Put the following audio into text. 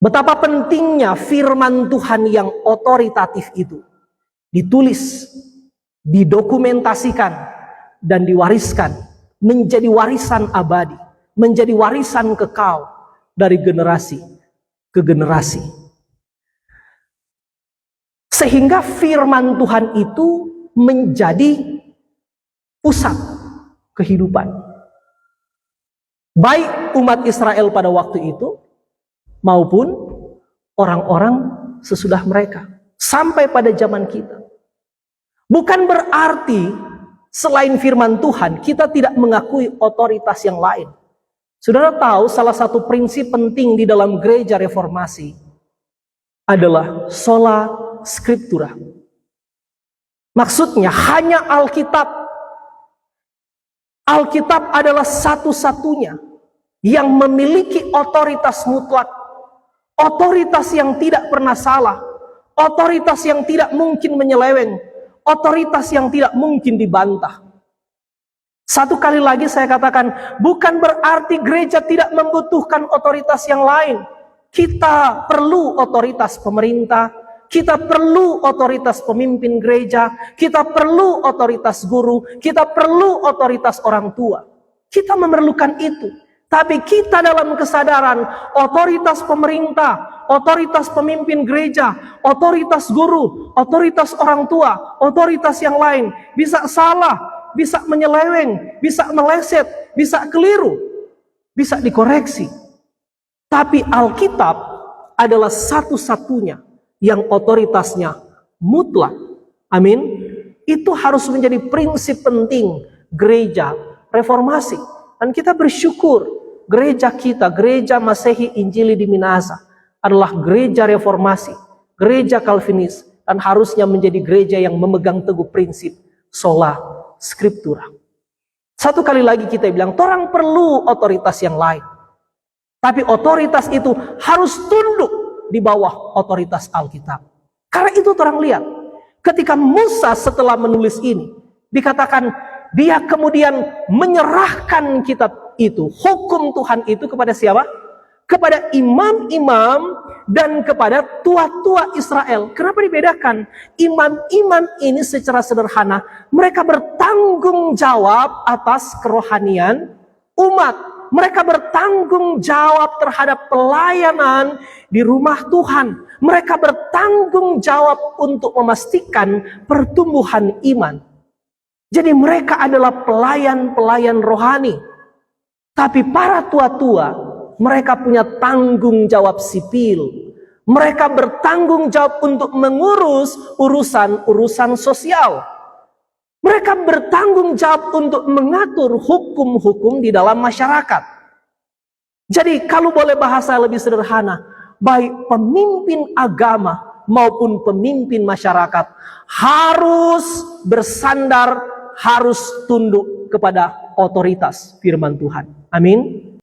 Betapa pentingnya firman Tuhan yang otoritatif itu ditulis, didokumentasikan, dan diwariskan menjadi warisan abadi, menjadi warisan kekal dari generasi ke generasi. Sehingga firman Tuhan itu menjadi pusat kehidupan. Baik umat Israel pada waktu itu, maupun orang-orang sesudah mereka. Sampai pada zaman kita. Bukan berarti selain firman Tuhan, kita tidak mengakui otoritas yang lain. Saudara tahu salah satu prinsip penting di dalam gereja reformasi adalah sola scriptura. Maksudnya hanya Alkitab. Alkitab adalah satu-satunya yang memiliki otoritas mutlak. Otoritas yang tidak pernah salah. Otoritas yang tidak mungkin menyeleweng. Otoritas yang tidak mungkin dibantah. Satu kali lagi saya katakan, bukan berarti gereja tidak membutuhkan otoritas yang lain. Kita perlu otoritas pemerintah, kita perlu otoritas pemimpin gereja, kita perlu otoritas guru, kita perlu otoritas orang tua. Kita memerlukan itu. Tapi kita dalam kesadaran otoritas pemerintah, otoritas pemimpin gereja, otoritas guru, otoritas orang tua, otoritas yang lain bisa salah, bisa menyeleweng, bisa meleset, bisa keliru, bisa dikoreksi. Tapi Alkitab adalah satu-satunya yang otoritasnya mutlak. Amin. Itu harus menjadi prinsip penting gereja reformasi. Dan kita bersyukur gereja kita, gereja Masehi Injili di Minahasa adalah gereja reformasi, gereja Calvinis, dan harusnya menjadi gereja yang memegang teguh prinsip sola scriptura. Satu kali lagi kita bilang, orang perlu otoritas yang lain. Tapi otoritas itu harus tunduk di bawah otoritas Alkitab. Karena itu orang lihat, ketika Musa setelah menulis ini, dikatakan dia kemudian menyerahkan kitab itu, hukum Tuhan itu kepada siapa? Kepada imam-imam dan kepada tua-tua Israel. Kenapa dibedakan? Imam-imam ini secara sederhana, mereka bertanggung jawab atas kerohanian umat. Mereka bertanggung jawab terhadap pelayanan di rumah Tuhan. Mereka bertanggung jawab untuk memastikan pertumbuhan iman. Jadi mereka adalah pelayan-pelayan rohani. Tapi para tua-tua, mereka punya tanggung jawab sipil. Mereka bertanggung jawab untuk mengurus urusan-urusan sosial. Mereka bertanggung jawab untuk mengatur hukum-hukum di dalam masyarakat. Jadi kalau boleh bahasa lebih sederhana, baik pemimpin agama maupun pemimpin masyarakat harus bersandar, harus tunduk kepada otoritas firman Tuhan. Amin.